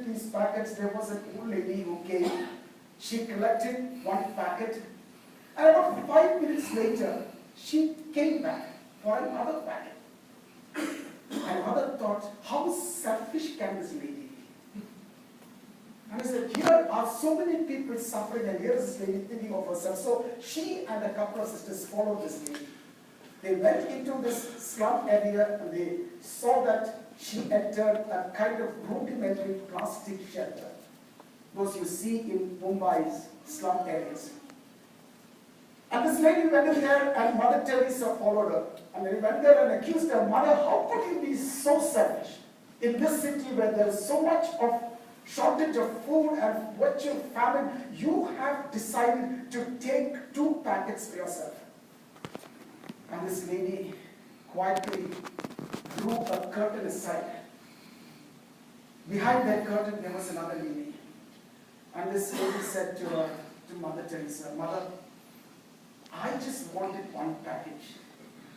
distributed these packets, there was an old lady who came. She collected one packet, and about 5 minutes later, she came back for another packet. And mother thought, how selfish can this lady be? And I said, here are so many people suffering, and here is this lady thinking of herself. So she and a couple of sisters followed this lady. They went into this slum area, and they saw that she entered a kind of rudimentary plastic shelter. Those you see in Mumbai's slum areas. And this lady went in there, and Mother Teresa followed her. And they went there and accused her, Mother, how could you be so selfish? In this city where there is so much of shortage of food and virtual famine, you have decided to take 2 packets for yourself. And this lady quietly drew a curtain aside. Behind that curtain there was another lady. And this lady said to Mother Teresa, Mother, I just wanted one package.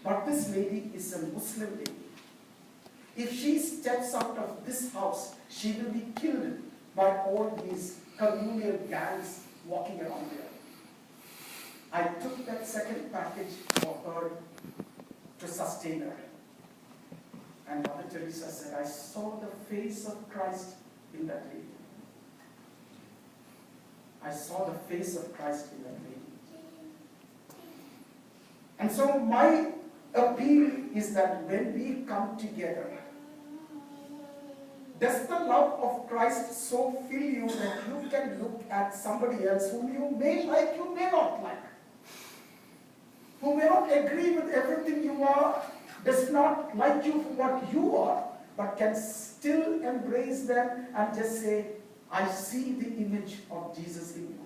But this lady is a Muslim lady. If she steps out of this house, she will be killed by all these communal gangs walking around there. I took that second package for her to sustain her. And Mother Teresa said, I saw the face of Christ in that lady. I saw the face of Christ in that lady. And so my appeal is that when we come together, does the love of Christ so fill you that you can look at somebody else whom you may like, you may not like, who may not agree with everything you are, does not like you for what you are, but can still embrace them and just say, I see the image of Jesus in you.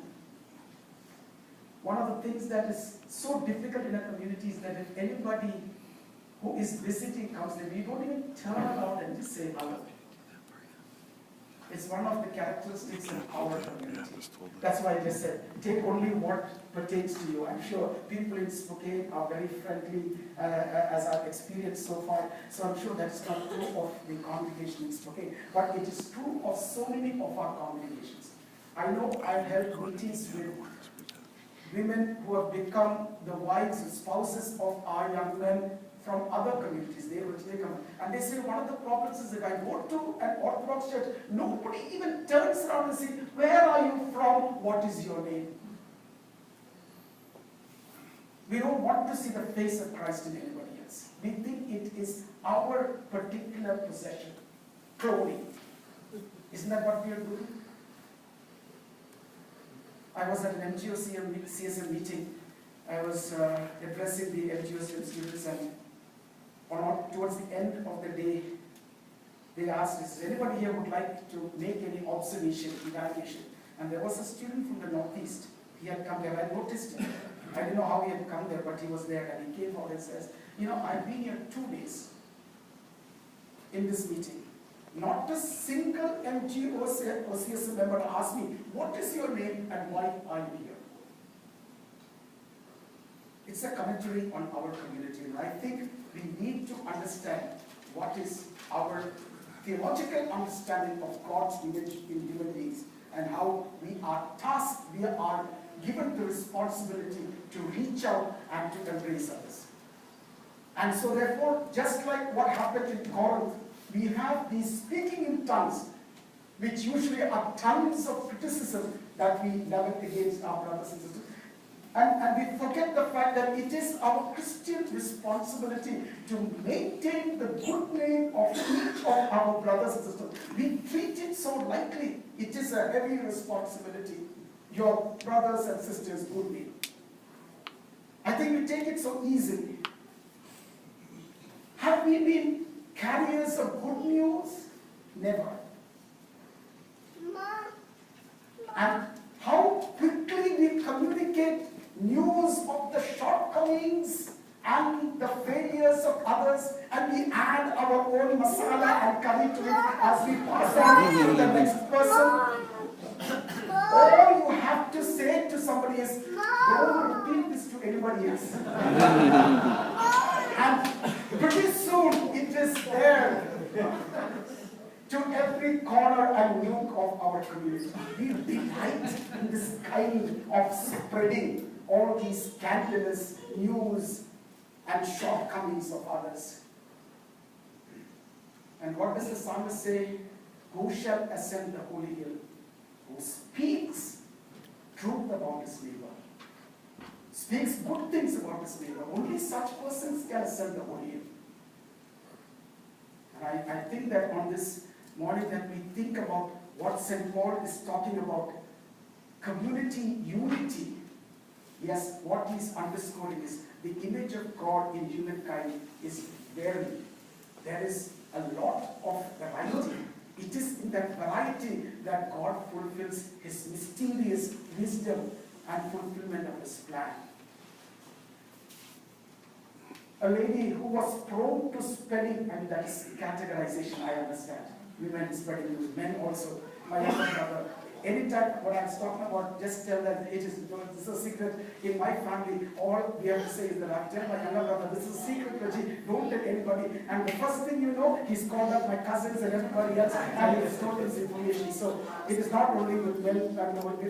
One of the things that is so difficult in a community is that if anybody who is visiting comes there, we don't even turn around and just say hello. It's one of the characteristics of our community. That's why I just said, take only what pertains to you. I'm sure people in Spokane are very friendly, as I've experienced so far. So I'm sure that's not true of the congregation in Spokane. But it is true of so many of our congregations. I know I've held meetings with women who have become the wives and spouses of our young men from other communities. They come and they say one of the problems is that I go to an Orthodox church, nobody even turns around and says, where are you from? What is your name? We don't want to see the face of Christ in anybody else. We think it is our particular possession. Crony. Isn't that what we are doing? I was at an MGO-CSM meeting. I was addressing the MGO-CSM students, and towards the end of the day, they asked, is anybody here would like to make any observation, evaluation? And there was a student from the Northeast. He had come there. I noticed him. I didn't know how he had come there, but he was there, and he came out and says, you know, I've been here 2 days in this meeting. Not a single MGO or CSM member asked me, what is your name and why are you here? It's a commentary on our community, and I think we need to understand what is our theological understanding of God's image in human beings and how we are tasked, we are given the responsibility to reach out and to embrace others. And so therefore, just like what happened in Corinth, we have these speaking in tongues, which usually are tongues of criticism that we level against our brothers and sisters. And we forget the fact that it is our Christian responsibility to maintain the good name of each of our brothers and sisters. We treat it so lightly. It is a heavy responsibility. Your brothers and sisters' good name. I think we take it so easily. Have we been carriers of good news? Never. And how quickly we communicate news of the shortcomings and the failures of others, and we add our own masala and curry to it as we pass on to the next person. All you have to say to somebody is, don't repeat this to anybody else. And pretty soon it is there to every corner and and nuke of our community. We delight in this kind of spreading all these scandalous news and shortcomings of others. And what does the psalmist say? Who shall ascend the holy hill? Who speaks truth about his neighbor. Speaks good things about his neighbor. Only such persons can ascend the holy hill. And I think that on this morning that we think about what St. Paul is talking about, community unity. Yes, what he's underscoring is the image of God in humankind is varying. There is a lot of variety. It is in that variety that God fulfills his mysterious wisdom and fulfillment of his plan. A lady who was prone to spreading, and that is categorization, I understand. Women spreading news, men also. My younger brother, anytime when I was talking about, just tell that it is, this is a secret in my family. All we have to say is that I tell my younger brother, this is a secret, Raji, don't tell anybody. And the first thing you know, he's called up my cousins and everybody else, and he has told this information. So it is not only with men,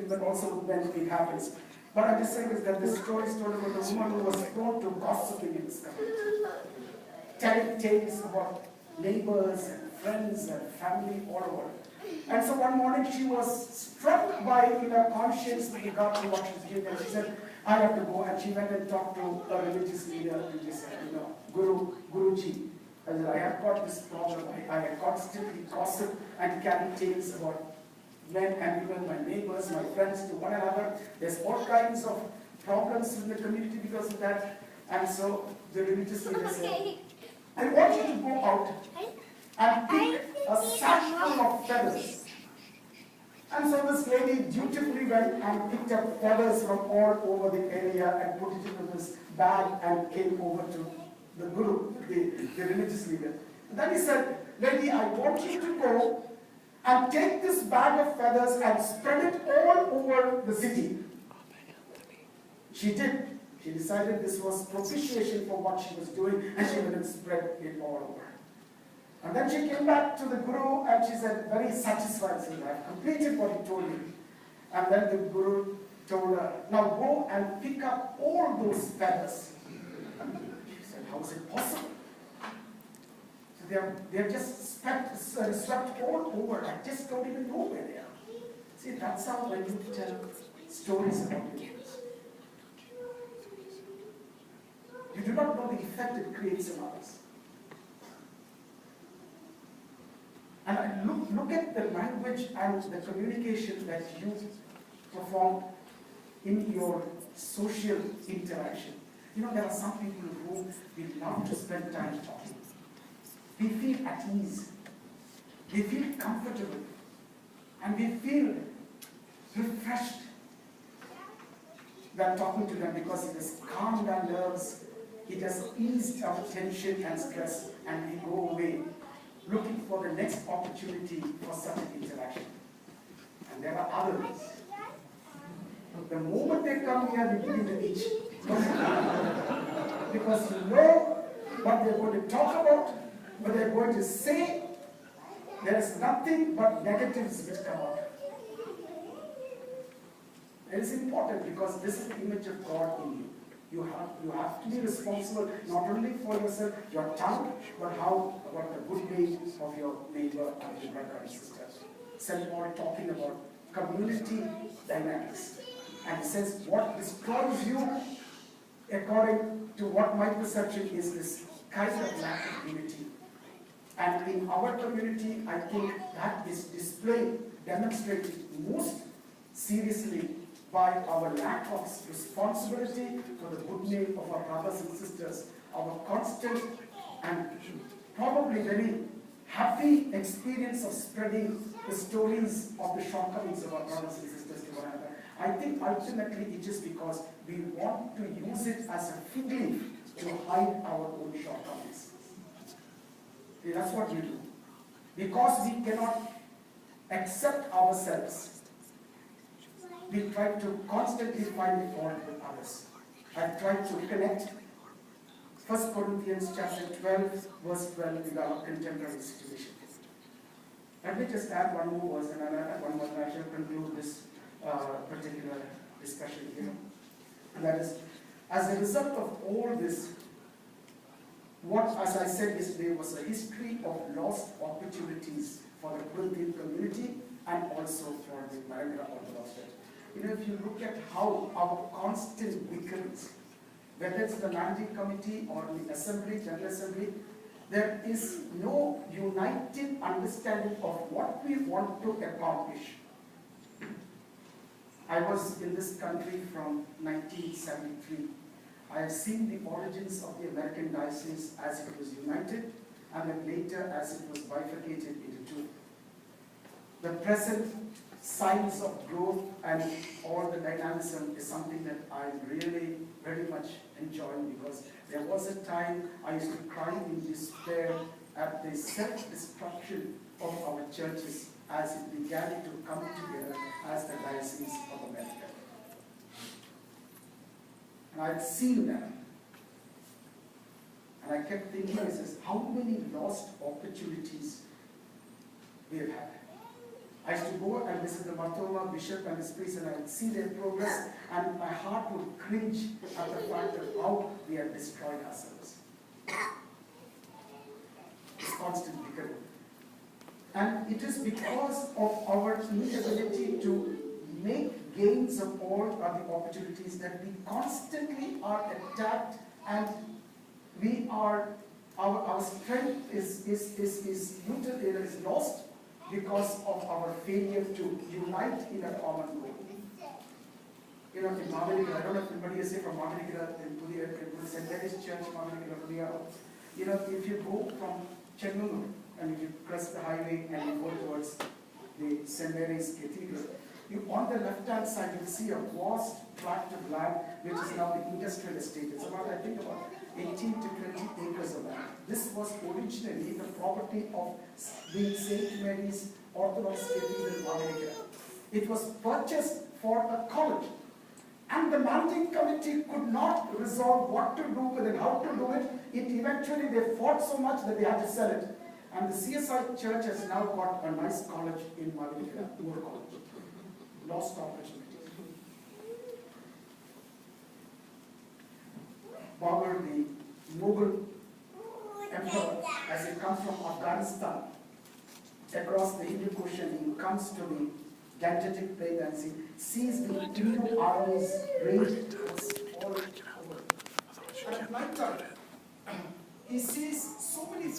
but also with men it happens. What I'm just saying is that this story is told about a woman who was prone to gossiping in this community, telling tales about neighbors and friends and family all over. And so one morning she was struck by conscience with regard to what she was doing, and she said, I have to go. And she went and talked to a religious leader, and she said, Guruji, I said, I have got this problem. I constantly gossip and carry tales about men and even my neighbors, my friends to one another. There's all kinds of problems in the community because of that. And so the religious leader said, I want you to go out and pick a sack full of feathers. And so this lady dutifully went and picked up feathers from all over the area and put it into this bag and came over to the guru, the religious leader. And then he said, lady, I want you to go and take this bag of feathers and spread it all over the city. She did. She decided this was propitiation for what she was doing, and she went and spread it all over. And then she came back to the guru and she said, very satisfied, saying, I've completed what he told me. And then the guru told her, now go and pick up all those feathers. She said, how is it possible? So they're just swept all over. I just don't even know where they are. See, that's how when you tell stories about your kids, you do not know the effect it creates in others. And look at the language and the communication that you perform in your social interaction. There are some people who we love to spend time talking. We feel at ease. We feel comfortable. And we feel refreshed than talking to them because it has calmed our nerves, it has eased our tension and stress, and we go away looking for the next opportunity for such an interaction. And there are others. The moment they come here, we begin to itch. Because you know what they're going to talk about, what they're going to say. There's nothing but negatives which come out. It is important because this is the image of God in you. You have to be responsible not only for yourself, your tongue, but about the good name of your neighbor and your brother and sister. St. Paul talking about community dynamics. And he says, what destroys you, according to what my perception is, this kind of lack of unity. And in our community, I think that is demonstrated most seriously by our lack of responsibility for the good name of our brothers and sisters, our constant and probably very happy experience of spreading the stories of the shortcomings of our brothers and sisters to one another. I think ultimately it is because we want to use it as a fig leaf to hide our own shortcomings. See, that's what we do. Because we cannot accept ourselves, we try to constantly find fault with others. I've tried to connect 1 Corinthians chapter 12, verse 12 with our contemporary situation. Let me just add one more verse, and one more, and I shall conclude this particular discussion here. And that is, as a result of all this, what, as I said yesterday, was a history of lost opportunities for the Corinthian community and also for the Malankara Orthodox Church. You know, if you look at how our constant bickerings, whether it's the managing committee or the assembly, general assembly, there is no united understanding of what we want to accomplish. I was in this country from 1973. I have seen the origins of the American diocese as it was united, and then later as it was bifurcated into two. The present signs of growth and all the dynamism is something that I'm really very much enjoying, because there was a time I used to cry in despair at the self-destruction of our churches as it began to come together as the Diocese of America. And I'd seen them. And I kept thinking, I says, how many lost opportunities we have had. I used to go and visit the Matoma bishop and his priest, and I would see their progress, and my heart would cringe at the fact of how we had destroyed ourselves. It's constant bickering. And it is because of our inability to make gains of all the opportunities that we constantly are attacked, and we are, our strength is lost because of our failure to unite in a common goal. You know, in Mavelikara, I don't know if anybody is here from Mavelikara, in St. Mary's Church, Mavelikara, you know, if you go from Chennur and if you cross the highway and you go towards the St. Mary's Cathedral, you, on the left-hand side, you'll see a vast tract of land, which is now the industrial estate. It's about, I think, about 18 to 20 acres of land. This was originally the property of the St. Mary's Orthodox Cathedral in Mavelikara. It was purchased for a college, and the managing committee could not resolve what to do with it, how to do it. Eventually they fought so much that they had to sell it. And the CSI Church has now got a nice college in Mavelikara, Moore College. Lost opportunities. Babur, the Mughal emperor, as he comes from Afghanistan, across the Hindu Ocean, he comes to the Gangetic Plain and sees the Hindu armies ranged all over. And at night time, he sees so many